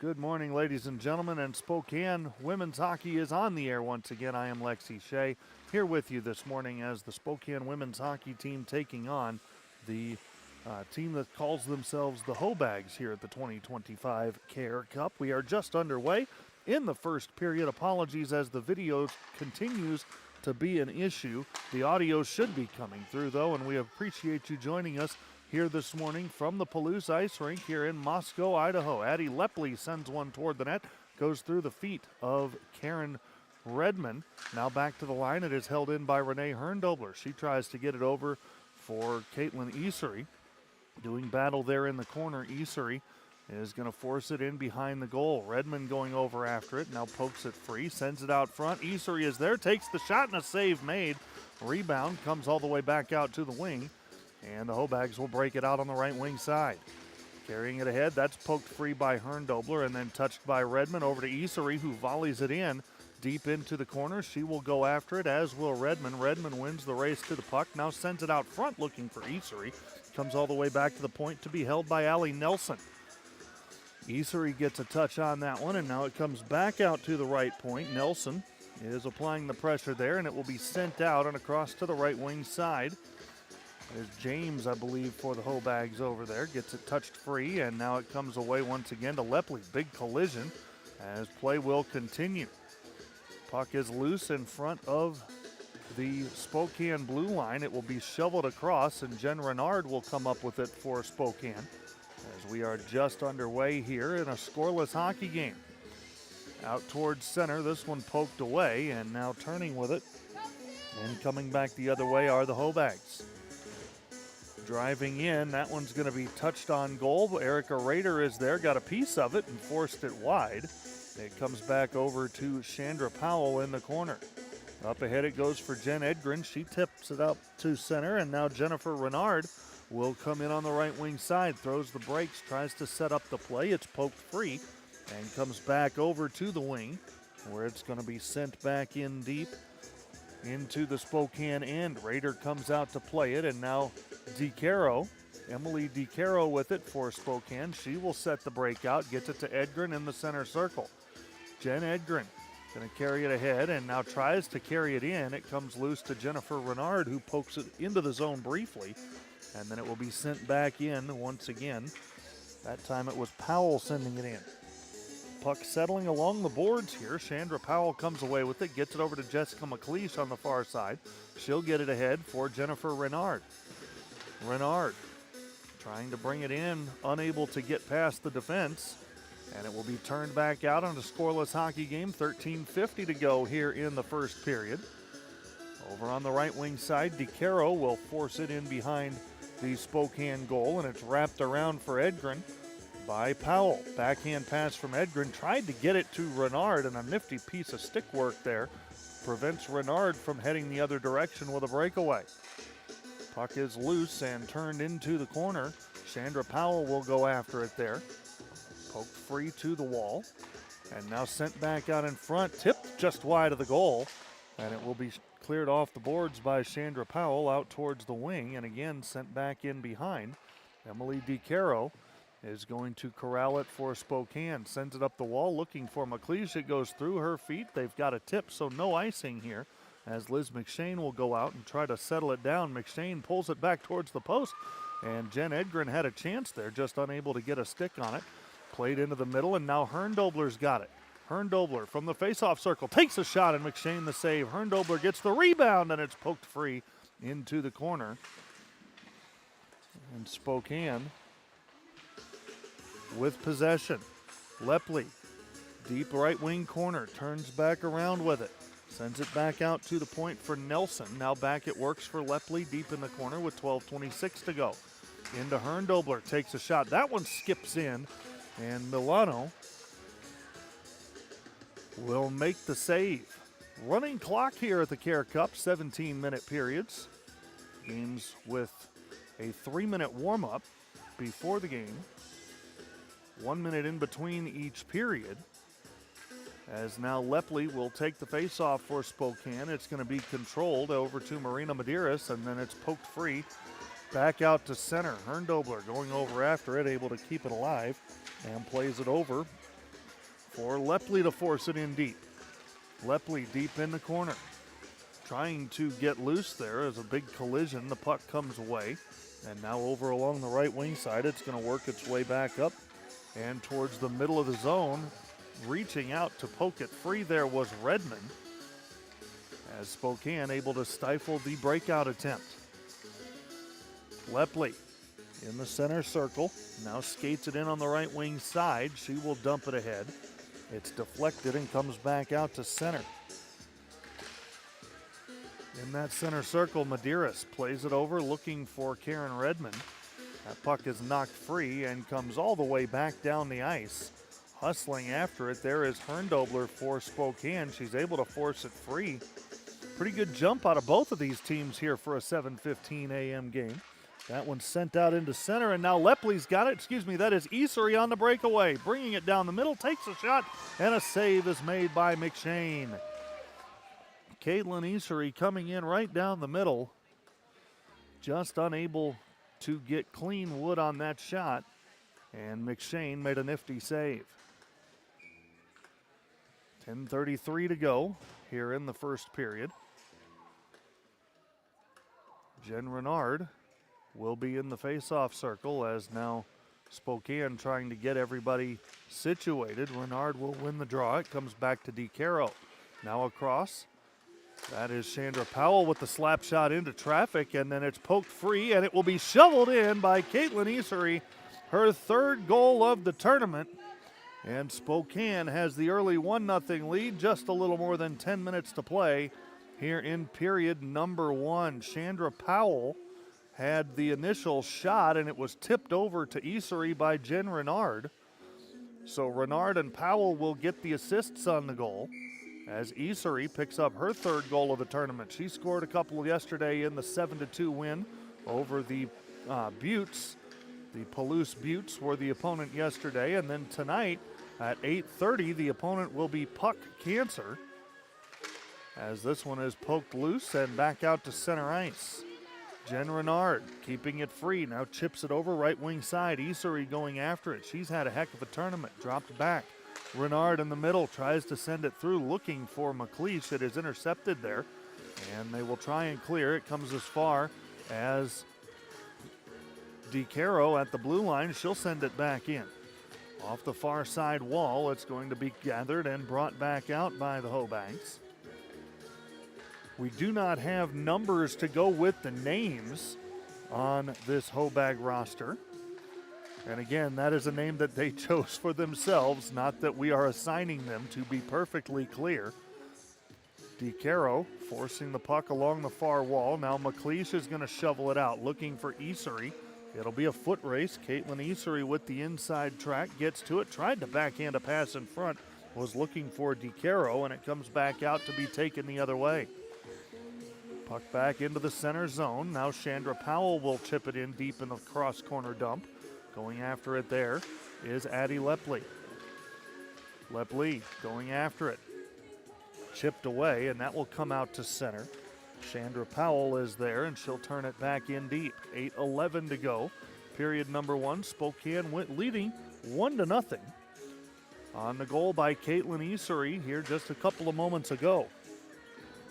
Good morning, ladies and gentlemen, and Spokane women's hockey is on the air once again. I am Lexi Shea here with you this morning as the Spokane women's hockey team taking on the team that calls themselves the Hoebags here at the 2025 Care Cup. We are just underway in the first period. Apologies as the video continues to be an issue. The audio should be coming through, though, and we appreciate you joining us here this morning from the Palouse Ice Rink here in Moscow, Idaho. Addie Lepley sends one toward the net, goes through the feet of Karen Redmond. Now back to the line. It is held in by Renee Herndobler. She tries to get it over for Caitlin Easery. Doing battle there in the corner. Easery is going to force it in behind the goal. Redmond going over after it. Now pokes it free, sends it out front. Easery is there, takes the shot, and a save made. Rebound comes all the way back out to the wing. And the Hoebags will break it out on the right wing side. Carrying it ahead, that's poked free by Herndobler and then touched by Redmond over to Easery, who volleys it in deep into the corner. She will go after it, as will Redmond. Redmond wins the race to the puck, now sends it out front looking for Easery. Comes all the way back to the point to be held by Allie Nelson. Easery gets a touch on that one, and now it comes back out to the right point. Nelson is applying the pressure there, and it will be sent out and across to the right wing side. There's James, I believe, for the Hoebags over there. Gets it touched free, and now it comes away once again to Lepley. Big collision as play will continue. Puck is loose in front of the Spokane blue line. It will be shoveled across, and Jen Renard will come up with it for Spokane as we are just underway here in a scoreless hockey game. Out towards center, this one poked away, and now turning with it and coming back the other way are the Hoebags. Driving in, that one's going to be touched on goal. Erica Rader is there, got a piece of it and forced it wide. It comes back over to Chandra Powell in the corner. Up ahead it goes for Jen Edgren. She tips it up to center, and now Jennifer Renard will come in on the right wing side. Throws the brakes, tries to set up the play. It's poked free and comes back over to the wing where it's going to be sent back in deep into the Spokane end. Rader comes out to play it, and now Emily DiCaro with it for Spokane. She will set the breakout, gets it to Edgren in the center circle. Jen Edgren going to carry it ahead and now tries to carry it in. It comes loose to Jennifer Renard, who pokes it into the zone briefly, and then it will be sent back in once again. That time it was Powell sending it in. Puck settling along the boards here. Chandra Powell comes away with it, gets it over to Jessica McLeish on the far side. She'll get it ahead for Jennifer Renard. Renard trying to bring it in, unable to get past the defense, and it will be turned back out on a scoreless hockey game. 13:50 to go here in the first period. Over on the right wing side, DiCaro will force it in behind the Spokane goal, and it's wrapped around for Edgren by Powell. Backhand pass from Edgren, tried to get it to Renard, and a nifty piece of stick work there prevents Renard from heading the other direction with a breakaway. Puck is loose and turned into the corner. Chandra Powell will go after it there. Poked free to the wall. And now sent back out in front. Tipped just wide of the goal. And it will be cleared off the boards by Chandra Powell out towards the wing. And again sent back in behind. Emily DiCaro is going to corral it for Spokane. Sends it up the wall looking for McLeish. It goes through her feet. They've got a tip, so no icing here, as Liz McShane will go out and try to settle it down. McShane pulls it back towards the post, and Jen Edgren had a chance there, just unable to get a stick on it. Played into the middle, and now Herndobler's got it. Herndobler from the face-off circle takes a shot, and McShane the save. Herndobler gets the rebound, and it's poked free into the corner. And Spokane with possession. Lepley, deep right wing corner, turns back around with it. Sends it back out to the point for Nelson. Now back it works for Lepley deep in the corner with 12:26 to go. Into Herndobler, takes a shot. That one skips in, and Milano will make the save. Running clock here at the Care Cup, 17-minute periods. Games with a 3-minute warm-up before the game. 1 minute in between each period. As now Lepley will take the face-off for Spokane. It's going to be controlled over to Marina Medeiros, and then it's poked free back out to center. Herndobler going over after it, able to keep it alive, and plays it over for Lepley to force it in deep. Lepley deep in the corner. Trying to get loose there as a big collision. The puck comes away. And now over along the right wing side, it's going to work its way back up and towards the middle of the zone. Reaching out to poke it free there was Redmond, as Spokane able to stifle the breakout attempt. Lepley in the center circle, now skates it in on the right wing side. She will dump it ahead. It's deflected and comes back out to center. In that center circle, Medeiros plays it over, looking for Karen Redmond. That puck is knocked free and comes all the way back down the ice. Hustling after it, there is Herndobler for Spokane. She's able to force it free. Pretty good jump out of both of these teams here for a 7:15 a.m. game. That one's sent out into center, and now Lepley's got it. That is Easery on the breakaway. Bringing it down the middle, takes a shot, and a save is made by McShane. Caitlin Easery coming in right down the middle. Just unable to get clean wood on that shot, and McShane made a nifty save. 10:33 to go here in the first period. Jen Renard will be in the face-off circle, as now Spokane trying to get everybody situated. Renard will win the draw. It comes back to DeCaro. Now across. That is Chandra Powell with the slap shot into traffic, and then it's poked free, and it will be shoveled in by Caitlin Easery, her third goal of the tournament. And Spokane has the early 1-0 lead, just a little more than 10 minutes to play here in period number 1. Chandra Powell had the initial shot, and it was tipped over to Easery by Jen Renard. So Renard and Powell will get the assists on the goal, as Easery picks up her third goal of the tournament. She scored a couple yesterday in the 7-2 win over the Buttes. The Palouse Buttes were the opponent yesterday, and then tonight at 8:30, the opponent will be Puck Cancer, as this one is poked loose and back out to center ice. Jen Renard keeping it free, now chips it over right wing side. Easery going after it. She's had a heck of a tournament, dropped back. Renard in the middle tries to send it through, looking for McLeish. It is intercepted there, and they will try and clear. It comes as far as DeCaro at the blue line. She'll send it back in. Off the far side wall, it's going to be gathered and brought back out by the Hoebags. We do not have numbers to go with the names on this Hoebag roster. And again, that is a name that they chose for themselves, not that we are assigning them, to be perfectly clear. DeCaro forcing the puck along the far wall. Now McLeish is going to shovel it out, looking for Easery. It'll be a foot race. Caitlin Easery with the inside track, gets to it, tried to backhand a pass in front, was looking for DeCaro, and it comes back out to be taken the other way. Puck back into the center zone. Now Chandra Powell will chip it in deep in the cross corner dump. Going after it there is Addie Lepley. Lepley going after it. Chipped away, and that will come out to center. Chandra Powell is there, and she'll turn it back in deep. 8:11 to go. Period number 1. Spokane went leading 1-0 on the goal by Caitlin Easery here just a couple of moments ago.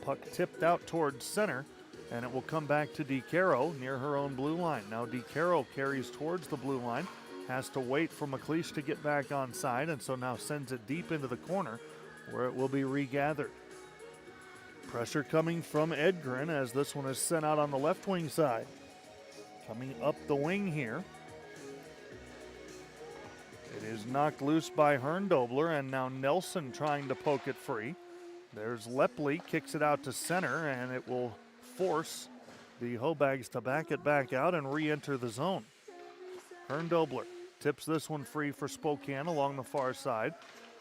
Puck tipped out towards center, and it will come back to DeCaro near her own blue line. Now DeCaro carries towards the blue line, has to wait for McLeish to get back on side, and so now sends it deep into the corner where it will be regathered. Pressure coming from Edgren as this one is sent out on the left wing side. Coming up the wing here. It is knocked loose by Herndobler, and now Nelson trying to poke it free. There's Lepley, kicks it out to center, and it will force the Hoebags to back it back out and re-enter the zone. Herndobler tips this one free for Spokane along the far side.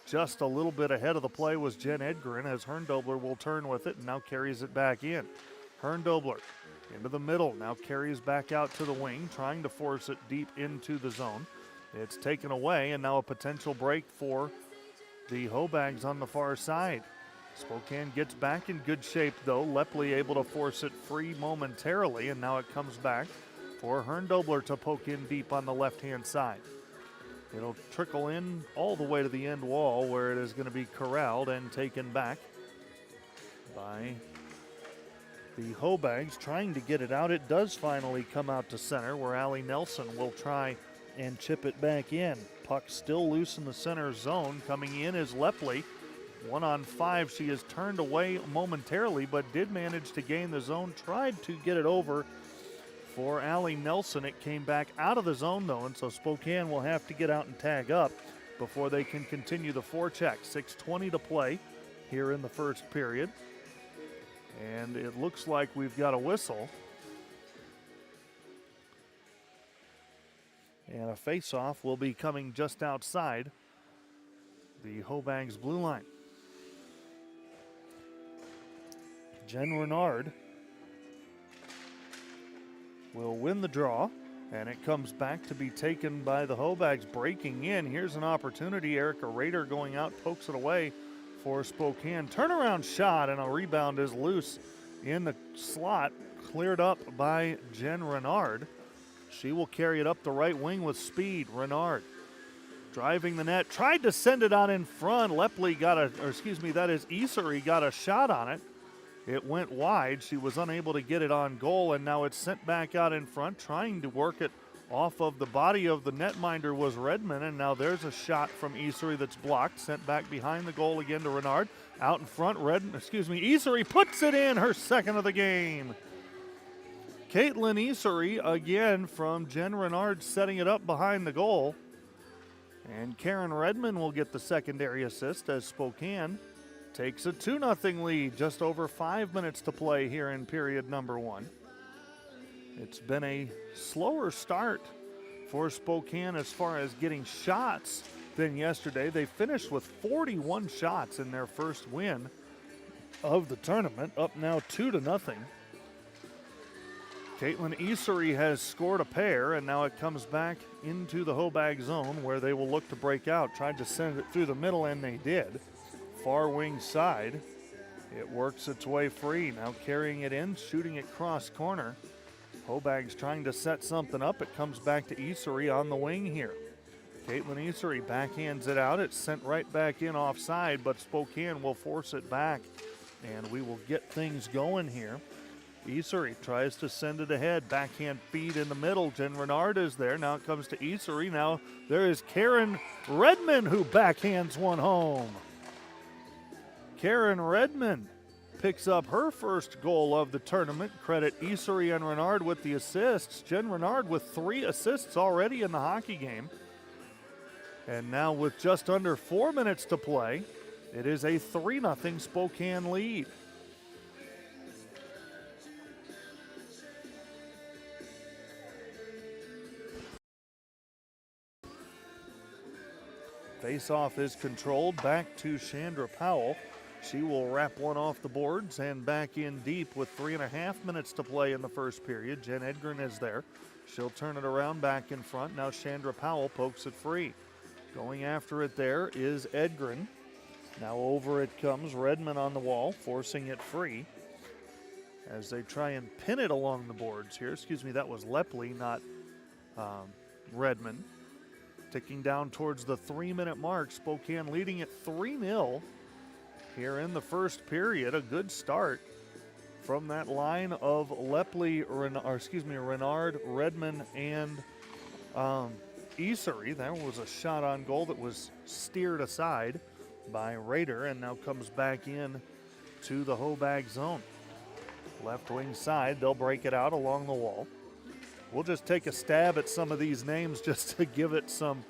Just a little bit ahead of the play was Jen Edgren, as Herndobler will turn with it and now carries it back in. Herndobler into the middle, now carries back out to the wing, trying to force it deep into the zone. It's taken away, and now a potential break for the Hoebags on the far side. Spokane gets back in good shape, though. Lepley able to force it free momentarily, and now it comes back for Herndobler to poke in deep on the left-hand side. It'll trickle in all the way to the end wall where it is going to be corralled and taken back by the Hoebags trying to get it out. It does finally come out to center where Allie Nelson will try and chip it back in. Puck still loose in the center zone. Coming in is Lepley. 1-on-5. She is turned away momentarily but did manage to gain the zone. Tried to get it over for Allie Nelson. It came back out of the zone though, and so Spokane will have to get out and tag up before they can continue the forecheck. 6:20 to play here in the first period. And it looks like we've got a whistle. And a face-off will be coming just outside the Hoebags blue line. Jen Renard will win the draw, and it comes back to be taken by the Hoebags breaking in. Here's an opportunity. Erica Rader going out, pokes it away for Spokane. Turnaround shot, and a rebound is loose in the slot, cleared up by Jen Renard. She will carry it up the right wing with speed. Renard driving the net, tried to send it out in front. Lepley Isery got a shot on it. It went wide. She was unable to get it on goal, and now it's sent back out in front, trying to work it off of the body of the netminder was Redmond, and now there's a shot from Isery that's blocked, sent back behind the goal again to Renard. Out in front, Isery puts it in, her second of the game. Caitlin Isery again from Jen Renard setting it up behind the goal. And Karen Redmond will get the secondary assist as Spokane takes a 2-0 lead. Just over 5 minutes to play here in period number 1. It's been a slower start for Spokane as far as getting shots than yesterday. They finished with 41 shots in their first win of the tournament, up now 2-0. Caitlin Isery has scored a pair, and now it comes back into the Hoebag zone where they will look to break out. Tried to send it through the middle, and they did. Far wing side. It works its way free. Now carrying it in, shooting it cross corner. Hoebags trying to set something up. It comes back to Isery on the wing here. Caitlin Isery backhands it out. It's sent right back in offside, but Spokane will force it back, and we will get things going here. Isery tries to send it ahead. Backhand feed in the middle. Jen Renard is there. Now it comes to Isery. Now there is Karen Redmond who backhands one home. Karen Redmond picks up her first goal of the tournament. Credit Isery and Renard with the assists. Jen Renard with 3 assists already in the hockey game. And now with just under 4 minutes to play, it is a 3-0 Spokane lead. Face-off is controlled back to Chandra Powell. She will wrap one off the boards and back in deep with 3.5 minutes to play in the first period. Jen Edgren is there. She'll turn it around back in front. Now Chandra Powell pokes it free. Going after it there is Edgren. Now over it comes Redmond on the wall, forcing it free as they try and pin it along the boards here. That was Lepley, not Redmond. Ticking down towards the 3-minute mark. Spokane leading it 3-0 here in the first period. A good start from that line of Lepley, Renard, Redmond, and Isery. That was a shot on goal that was steered aside by Rader and now comes back in to the Hoebag zone. Left wing side, they'll break it out along the wall. We'll just take a stab at some of these names just to give it some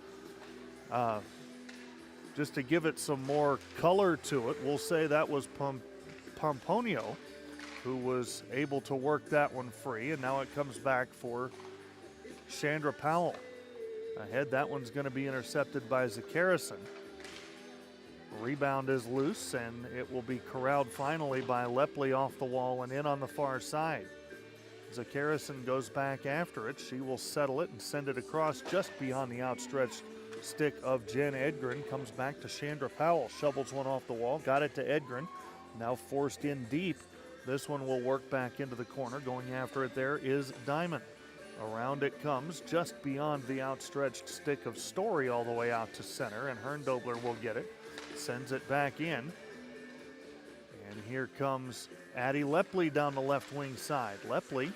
more color to it. We'll say that was Pomponio who was able to work that one free, and now it comes back for Chandra Powell. Ahead, that one's going to be intercepted by Zakarison. Rebound is loose, and it will be corralled finally by Lepley off the wall and in on the far side. Zakarison goes back after it. She will settle it and send it across just beyond the outstretched stick of Jen Edgren. Comes back to Chandra Powell. Shovels one off the wall. Got it to Edgren. Now forced in deep. This one will work back into the corner. Going after it there is Diamond. Around it comes, just beyond the outstretched stick of Story all the way out to center, and Herndobler will get it. Sends it back in. And here comes Addie Lepley down the left wing side. Lepley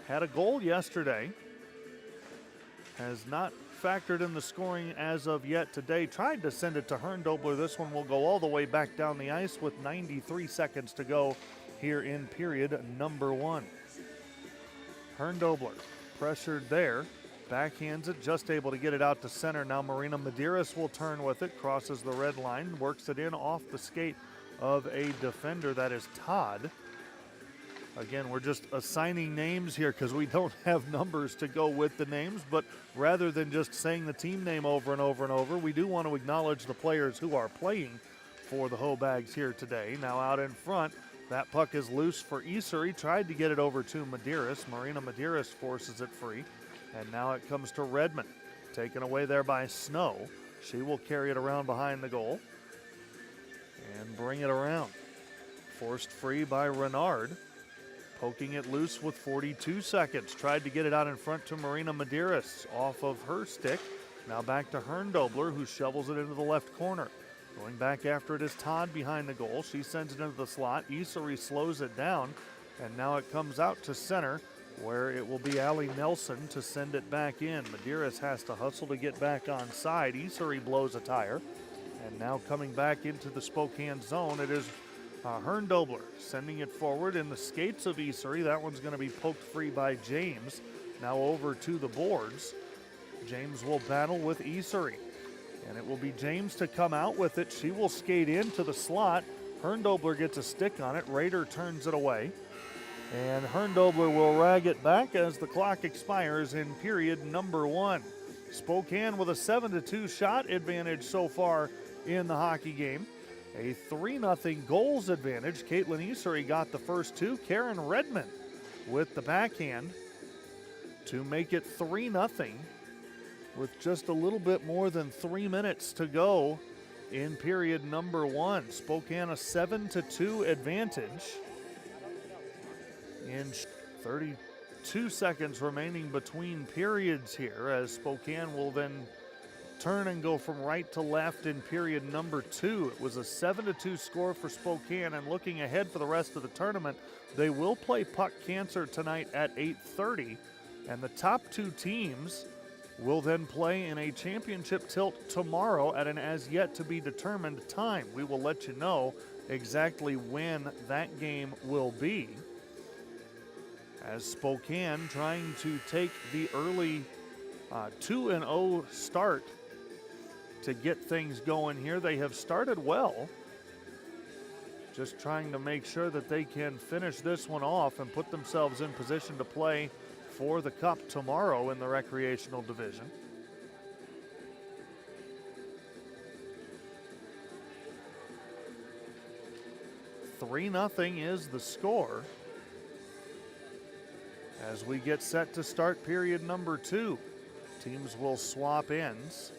had a goal yesterday. Has not factored in the scoring as of yet today. Tried to send it to Herndobler. This one will go all the way back down the ice with 93 seconds to go here in period number 1. Herndobler pressured there. Backhands it, just able to get it out to center. Now Marina Medeiros will turn with it, crosses the red line, works it in off the skate of a defender. That is Todd. Again, we're just assigning names here because we don't have numbers to go with the names, but rather than just saying the team name over and over and over, we do want to acknowledge the players who are playing for the Hoebags here today. Now out in front, that puck is loose for Easery. Tried to get it over to Medeiros. Marina Medeiros forces it free. And now it comes to Redmond. Taken away there by Snow. She will carry it around behind the goal and bring it around. Forced free by Renard. Poking it loose with 42 seconds. Tried to get it out in front to Marina Medeiros off of her stick. Now back to Herndobler, who shovels it into the left corner. Going back after it is Todd behind the goal. She sends it into the slot. Easery slows it down. And now it comes out to center, where it will be Allie Nelson to send it back in. Medeiros has to hustle to get back on side. Easery blows a tire. And now coming back into the Spokane zone, it is Herndobler sending it forward in the skates of Easery. That one's going to be poked free by James. Now over to the boards. James will battle with Easery. And it will be James to come out with it. She will skate into the slot. Herndobler gets a stick on it. Rader turns it away. And Herndobler will rag it back as the clock expires in period number 1. Spokane with a 7-2 shot advantage so far in the hockey game. A 3-0 goals advantage. Caitlin Easery got the first 2. Karen Redmond with the backhand to make it 3-0 with just a little bit more than 3 minutes to go in period number 1. Spokane a 7-2 advantage. In 32 seconds remaining between periods here, as Spokane will then turn and go from right to left in period number 2. It was a 7-2 score for Spokane, and looking ahead for the rest of the tournament, they will play Puck Cancer tonight at 8:30, and the top 2 teams will then play in a championship tilt tomorrow at an as yet to be determined time. We will let you know exactly when that game will be, as Spokane trying to take the early 2-0 start to get things going here. They have started well, just trying to make sure that they can finish this one off and put themselves in position to play for the Cup tomorrow in the recreational division. $3-0 is the score as we get set to start period number 2. Teams will swap ends,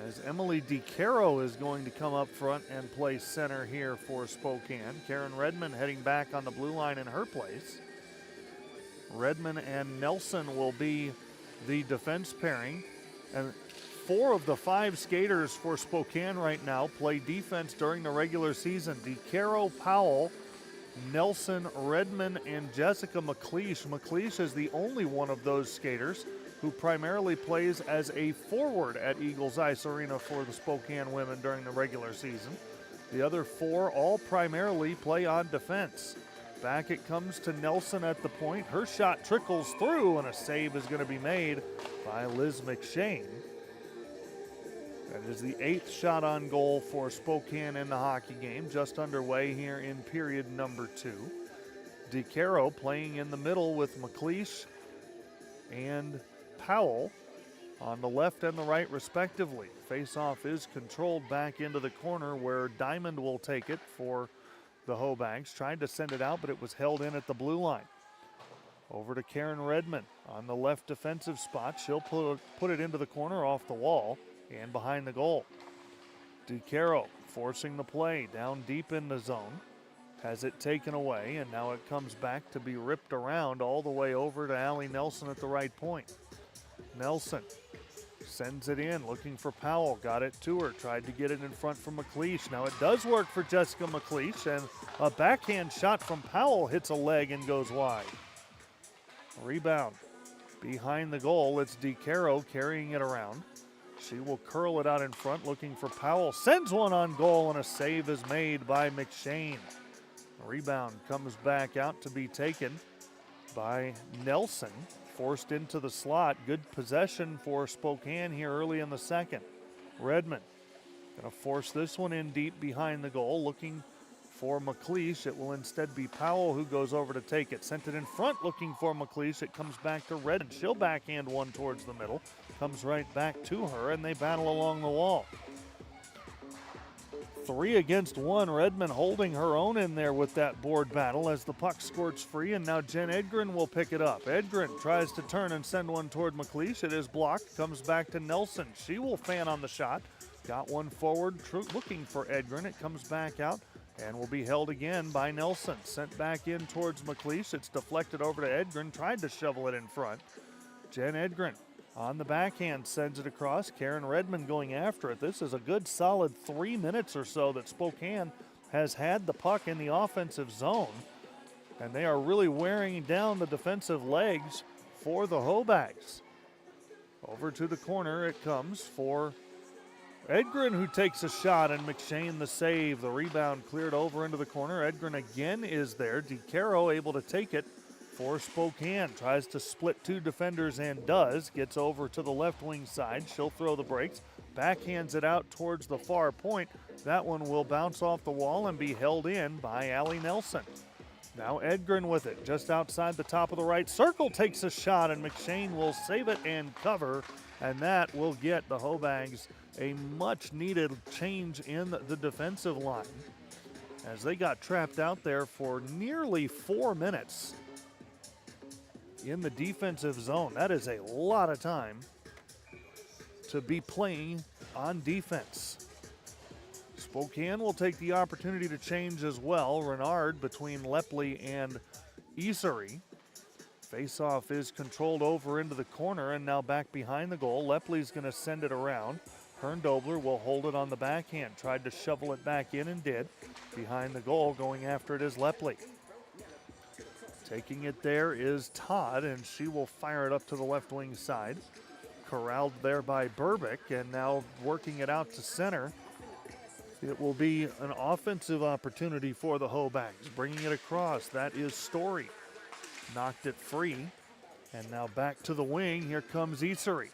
as Emily DiCaro is going to come up front and play center here for Spokane. Karen Redmond heading back on the blue line in her place. Redmond and Nelson will be the defense pairing. And 4 of the 5 skaters for Spokane right now play defense during the regular season. DiCaro, Powell, Nelson, Redmond, and Jessica McLeish. McLeish is the only one of those skaters who primarily plays as a forward at Eagles Ice Arena for the Spokane women during the regular season. The other 4 all primarily play on defense. Back it comes to Nelson at the point. Her shot trickles through, and a save is going to be made by Liz McShane. That is the 8th shot on goal for Spokane in the hockey game, just underway here in period number 2. DiCaro playing in the middle with McLeish and Powell on the left and the right respectively. Face-off is controlled back into the corner, where Diamond will take it for the Hoebags. Tried to send it out, but it was held in at the blue line. Over to Karen Redmond on the left defensive spot. She'll put it into the corner off the wall and behind the goal. DiCaro forcing the play down deep in the zone. has it taken away, and now it comes back to be ripped around all the way over to Allie Nelson at the right point. Nelson sends it in, looking for Powell, got it to her, tried to get it in front from McLeish. Now it does work for Jessica McLeish, and a backhand shot from Powell hits a leg and goes wide. Rebound behind the goal, it's DeCaro carrying it around. She will curl it out in front, looking for Powell, sends one on goal, and a save is made by McShane. Rebound comes back out to be taken by Nelson, forced into the slot. Good possession for Spokane here early in the second. Redmond going to force this one in deep behind the goal, looking for McLeish. It will instead be Powell who goes over to take it. Sent it in front, looking for McLeish. It comes back to Redmond. She'll backhand one towards the middle. Comes right back to her, and they battle along the wall. 3 against 1. Redmond holding her own in there with that board battle as the puck squirts free, and now Jen Edgren will pick it up. Edgren tries to turn and send one toward McLeish. It is blocked. Comes back to Nelson. She will fan on the shot. Got one forward, looking for Edgren. It comes back out and will be held again by Nelson. Sent back in towards McLeish. It's deflected over to Edgren. Tried to shovel it in front. Jen Edgren on the backhand sends it across. Karen Redmond going after it. This is a good solid 3 minutes or so that Spokane has had the puck in the offensive zone. And they are really wearing down the defensive legs for the Hoebags. Over to the corner it comes for Edgren, who takes a shot, and McShane the save. The rebound cleared over into the corner. Edgren again is there. DeCaro able to take it for Spokane. Tries to split 2 defenders and does. Gets over to the left wing side. She'll throw the brakes. Backhands it out towards the far point. That one will bounce off the wall and be held in by Allie Nelson. Now Edgren with it just outside the top of the right circle. Takes a shot, and McShane will save it and cover. And that will get the Hoebags a much needed change in the defensive line, as they got trapped out there for nearly 4 minutes in the defensive zone. That is a lot of time to be playing on defense. Spokane will take the opportunity to change as well. Renard between Lepley and Isery. Faceoff is controlled over into the corner and now back behind the goal. Lepley's going to send it around. Herndobler will hold it on the backhand. Tried to shovel it back in and did. Behind the goal, going after it is Lepley. Taking it there is Todd, and she will fire it up to the left wing side. Corralled there by Burbick, and now working it out to center. It will be an offensive opportunity for the Hoebags. Bringing it across, that is Story. Knocked it free, and now back to the wing. Here comes Isery.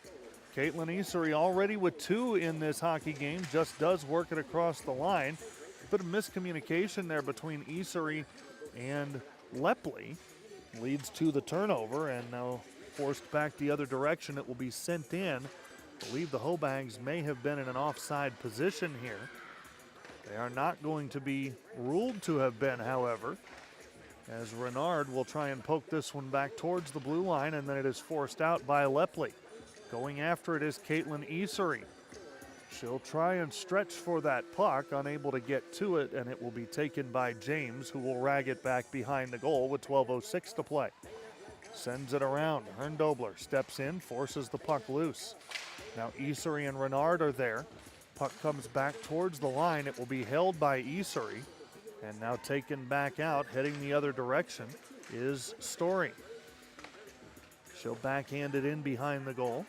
Caitlin Isery already with 2 in this hockey game, just does work it across the line. Bit of miscommunication there between Isery and Lepley leads to the turnover, and now forced back the other direction. It will be sent in. I believe the Hoebags may have been in an offside position here. They are not going to be ruled to have been, however, as Renard will try and poke this one back towards the blue line, and then it is forced out by Lepley. Going after it is Caitlin Isery. She'll try and stretch for that puck, unable to get to it, and it will be taken by James, who will rag it back behind the goal with 12:06 to play. Sends it around. Herndobler steps in, forces the puck loose. Now Isery and Renard are there. Puck comes back towards the line. It will be held by Isery, and now taken back out, heading the other direction, is Story. She'll backhand it in behind the goal.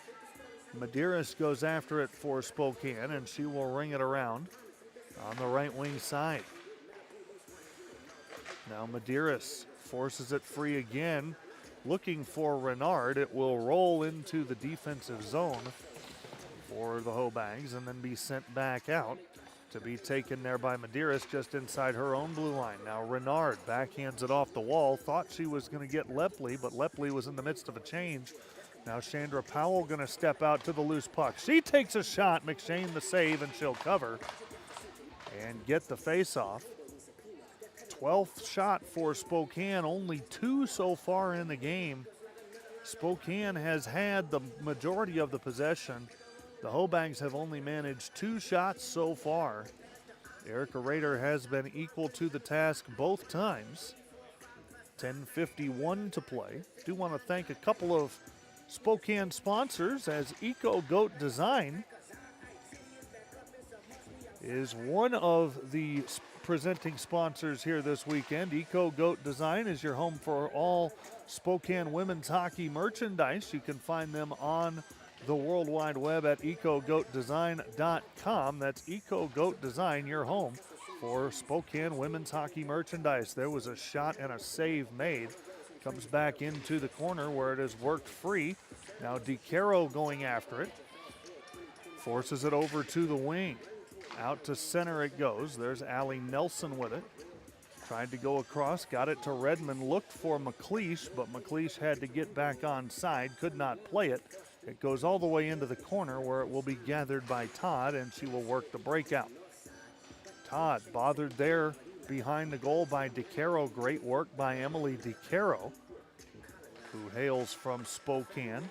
Medeiros goes after it for Spokane, and she will ring it around on the right wing side. Now Medeiros forces it free again, looking for Renard. It will roll into the defensive zone for the Hoebags and then be sent back out to be taken there by Medeiros just inside her own blue line. Now Renard backhands it off the wall. Thought she was going to get Lepley, but Lepley was in the midst of a change. Now Chandra Powell going to step out to the loose puck. She takes a shot. McShane the save, and she'll cover and get the face-off. 12th shot for Spokane, only 2 so far in the game. Spokane has had the majority of the possession. The Hoebags have only managed 2 shots so far. Erica Rader has been equal to the task both times. 10:51 to play. Do want to thank a couple of Spokane sponsors, as Eco Goat Design is one of the presenting sponsors here this weekend. Eco Goat Design is your home for all Spokane women's hockey merchandise. You can find them on the World Wide Web at ecogoatdesign.com. That's Eco Goat Design, your home for Spokane women's hockey merchandise. There was a shot and a save made. Comes back into the corner where it has worked free. Now DeCaro going after it. Forces it over to the wing. Out to center it goes. There's Allie Nelson with it. Tried to go across, got it to Redmond, looked for McLeish, but McLeish had to get back on side, could not play it. It goes all the way into the corner where it will be gathered by Todd, and she will work the breakout. Todd bothered there behind the goal by DeCaro. Great work by Emily DeCaro, who hails from Spokane.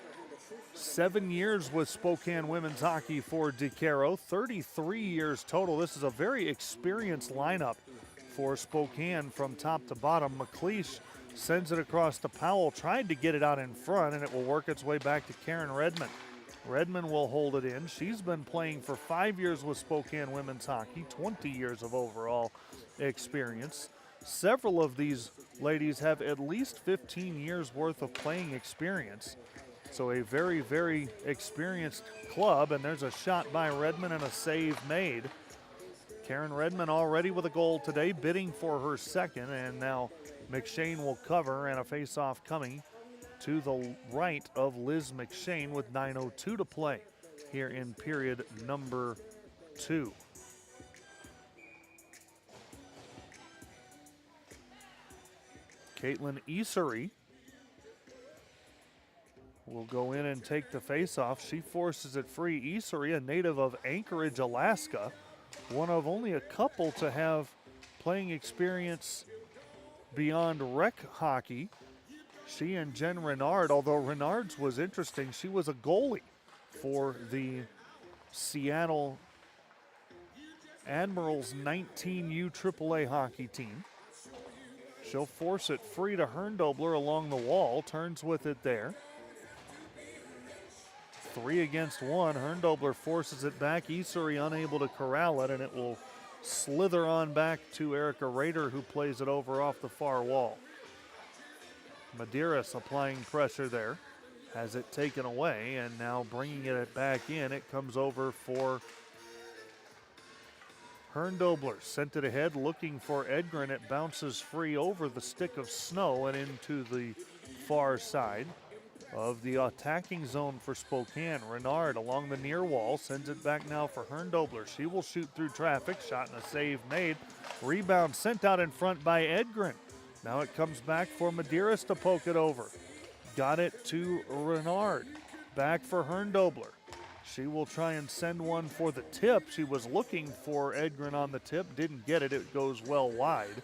7 years with Spokane women's hockey for DeCaro, 33 years total. This is a very experienced lineup for Spokane from top to bottom. McLeish sends it across to Powell, tried to get it out in front, and it will work its way back to Karen Redmond. Redmond will hold it in. She's been playing for 5 years with Spokane women's hockey, 20 years of overall experience. Several of these ladies have at least 15 years worth of playing experience. So a very, very experienced club, and there's a shot by Redmond and a save made. Karen Redmond already with a goal today, bidding for her second, and now McShane will cover, and a face-off coming to the right of Liz McShane with 9:02 to play here in period number 2. Caitlin Easery will go in and take the face-off. She forces it free. Easery, a native of Anchorage, Alaska, one of only a couple to have playing experience beyond rec hockey. She and Jen Renard, although Renard's was interesting, she was a goalie for the Seattle Admirals 19U AAA hockey team. She'll force it free to Herndobler along the wall, turns with it there. 3 against 1. Herndobler forces it back. Easery unable to corral it, and it will slither on back to Erica Rader, who plays it over off the far wall. Medeiros applying pressure there. Has it taken away, and now bringing it back in. It comes over for Herndobler. Sent it ahead, looking for Edgren. It bounces free over the stick of snow and into the far side of the attacking zone for Spokane. Renard along the near wall, sends it back now for Herndobler. She will shoot through traffic, shot and a save made. Rebound sent out in front by Edgren. Now it comes back for Medeiros to poke it over. Got it to Renard. Back for Herndobler. She will try and send one for the tip. She was looking for Edgren on the tip, didn't get it. It goes well wide.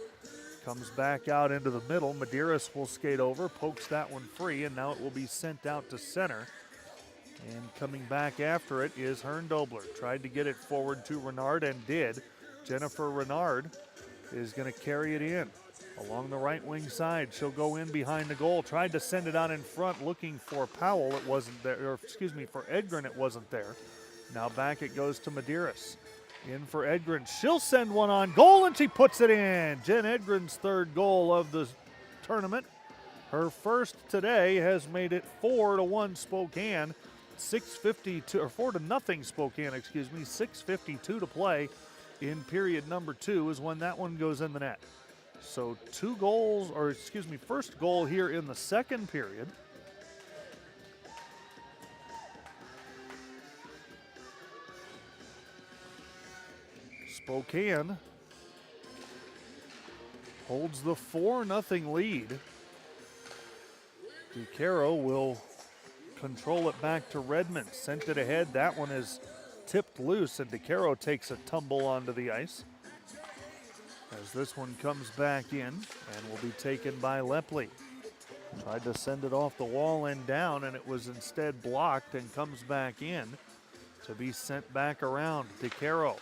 Comes back out into the middle. Medeiros will skate over, pokes that one free, and now it will be sent out to center. And coming back after it is Herndobler. Tried to get it forward to Renard and did. Jennifer Renard is going to carry it in along the right wing side. She'll go in behind the goal. Tried to send it out in front, looking for Powell. It wasn't there, or excuse me, for Edgren. It wasn't there. Now back it goes to Medeiros. In for Edgren. She'll send one on goal, and she puts it in. Jen Edgren's third goal of the tournament. Her first today has made it 4-1 Spokane. 6:52 or 4-0 Spokane, excuse me. 6:52 to play in period number 2 is when that one goes in the net. So 2 goals, or excuse me, first goal here in the second period. Spokane holds the 4-0 lead. DeCaro will control it back to Redmond. Sent it ahead. That one is tipped loose, and DeCaro takes a tumble onto the ice as this one comes back in and will be taken by Lepley. Tried to send it off the wall and down, and it was instead blocked and comes back in to be sent back around. DeCaro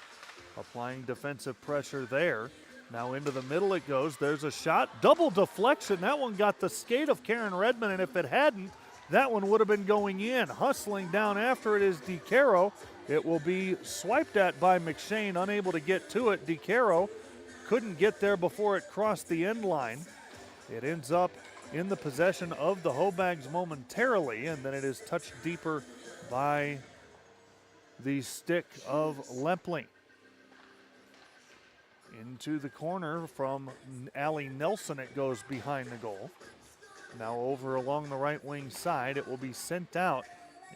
applying defensive pressure there. Now into the middle it goes. There's a shot. Double deflection. That one got the skate of Karen Redmond, and if it hadn't, that one would have been going in. Hustling down after it is DeCaro. It will be swiped at by McShane, unable to get to it. DeCaro couldn't get there before it crossed the end line. It ends up in the possession of the Hoebags momentarily, and then it is touched deeper by the stick of Lempley. Into the corner from Allie Nelson, it goes behind the goal. Now over along the right wing side, it will be sent out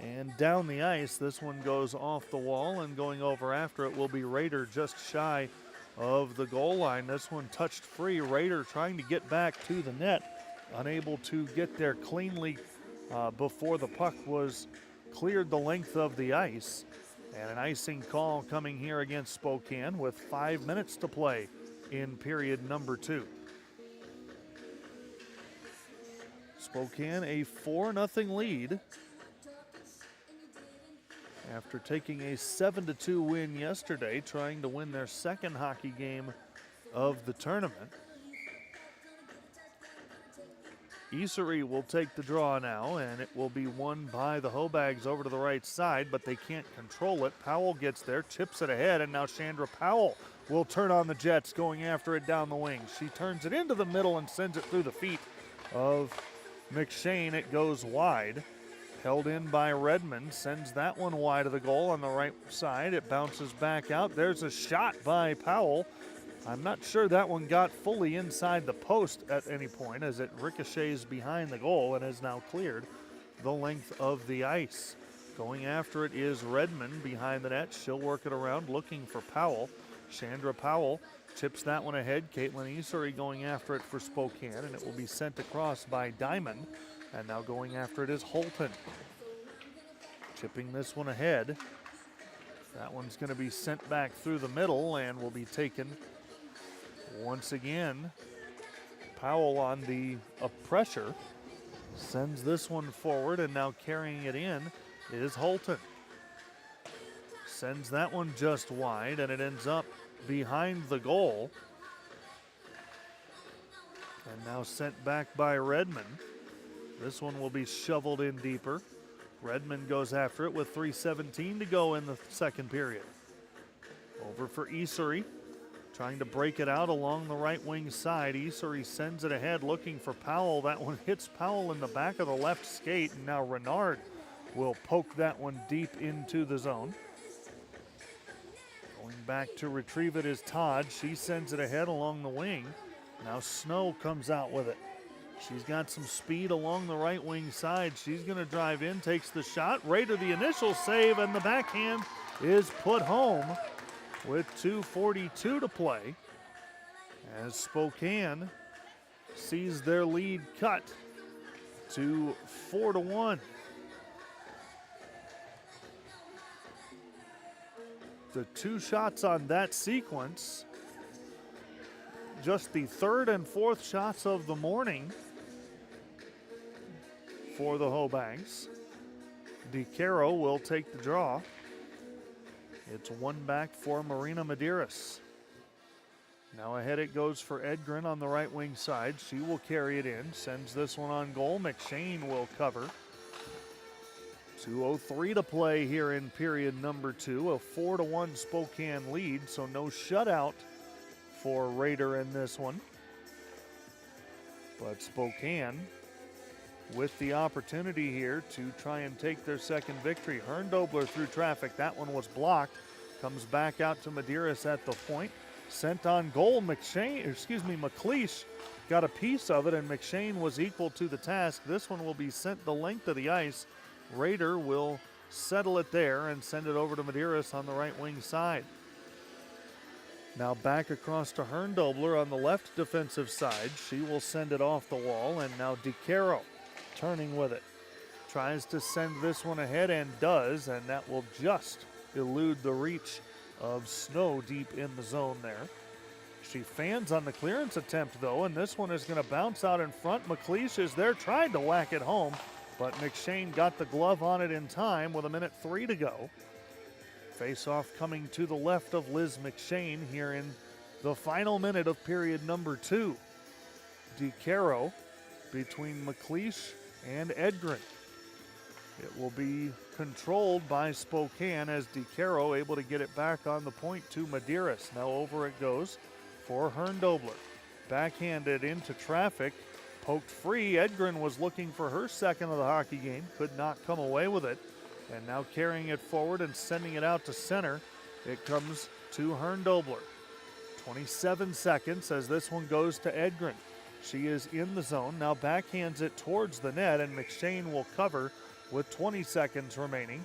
and down the ice. This one goes off the wall, and going over after it will be Rader just shy of the goal line. This one touched free. Rader trying to get back to the net, unable to get there cleanly before the puck was cleared the length of the ice. And an icing call coming here against Spokane with 5 minutes to play in period number 2. Spokane a 4-0 lead after taking a 7-2 win yesterday, trying to win their second hockey game of the tournament. Easery will take the draw now, and it will be won by the Hoebags over to the right side, but they can't control it. Powell gets there, chips it ahead, and now Chandra Powell will turn on the Jets, going after it down the wing. She turns it into the middle and sends it through the feet of McShane. It goes wide. Held in by Redmond, sends that one wide of the goal on the right side. It bounces back out. There's a shot by Powell. I'm not sure that one got fully inside the post at any point, as it ricochets behind the goal and has now cleared the length of the ice. Going after it is Redmond behind the net. She'll work it around, looking for Powell. Chandra Powell chips that one ahead. Caitlin Easery going after it for Spokane, and it will be sent across by Diamond. And now going after it is Holton. Chipping this one ahead. That one's going to be sent back through the middle and will be taken once again. Powell on the pressure sends this one forward, and now carrying it in is Holton. Sends that one just wide, and it ends up behind the goal. And now sent back by Redmond. This one will be shoveled in deeper. Redmond goes after it with 3:17 to go in the second period. Over for Easery, trying to break it out along the right wing side. Easery sends it ahead, looking for Powell. That one hits Powell in the back of the left skate, and now Renard will poke that one deep into the zone. Going back to retrieve it is Todd. She sends it ahead along the wing. Now Snow comes out with it. She's got some speed along the right wing side. She's going to drive in, takes the shot. Rader the initial save, and the backhand is put home with 2:42 to play as Spokane sees their lead cut to 4-1. The two shots on that sequence, just the third and fourth shots of the morning for the Hoebags. DeCaro will take the draw. It's one back for Marina Medeiros. Now ahead it goes for Edgren on the right wing side. She will carry it in, sends this one on goal. McShane will cover. 2:03 to play here in period number 2. A 4-1 Spokane lead, so no shutout for Rader in this one. But Spokane with the opportunity here to try and take their second victory. Herndobler through traffic. That one was blocked. Comes back out to Medeiros at the point. Sent on goal. McLeish got a piece of it, and McShane was equal to the task. This one will be sent the length of the ice. Rader will settle it there and send it over to Medeiros on the right wing side. Now back across to Herndobler on the left defensive side. She will send it off the wall, and now DeCaro turning with it. Tries to send this one ahead and does, and that will just elude the reach of Snow deep in the zone there. She fans on the clearance attempt though, and this one is going to bounce out in front. McLeish is there, tried to whack it home, but McShane got the glove on it in time with 1:03 to go. Face-off coming to the left of Liz McShane here in the final minute of period number 2. DeCaro between McLeish and Edgren. It will be controlled by Spokane as DeCaro able to get it back on the point to Medeiros. Now over it goes for Herndobler. Backhanded into traffic, poked free. Edgren was looking for her second of the hockey game, could not come away with it. And now carrying it forward and sending it out to center, it comes to Herndobler. 27 seconds as this one goes to Edgren. She is in the zone, now backhands it towards the net, and McShane will cover with 20 seconds remaining.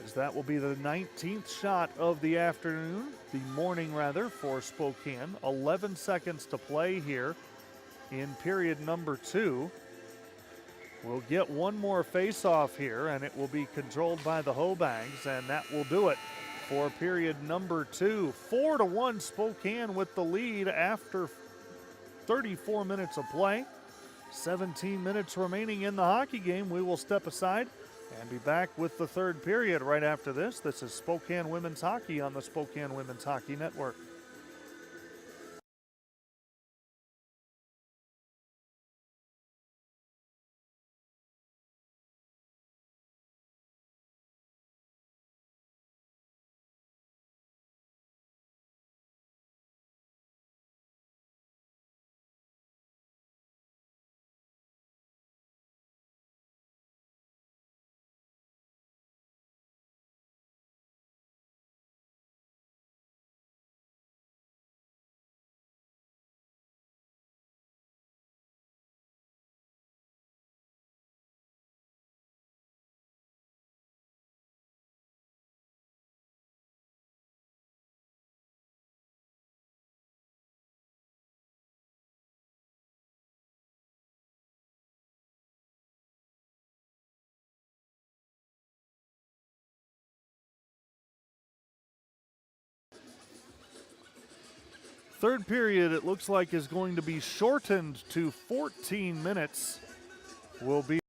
As that will be the 19th shot of the afternoon, the morning rather, for Spokane. 11 seconds to play here in period number 2. We'll get one more face-off here, and it will be controlled by the Hoebags, and that will do it for period number 2. 4-1 Spokane with the lead after 34 minutes of play. 17 minutes remaining in the hockey game. We will step aside and be back with the third period right after this. This is Spokane Women's Hockey on the Spokane Women's Hockey Network. Third period, it looks like, is going to be shortened to 14 minutes. Will be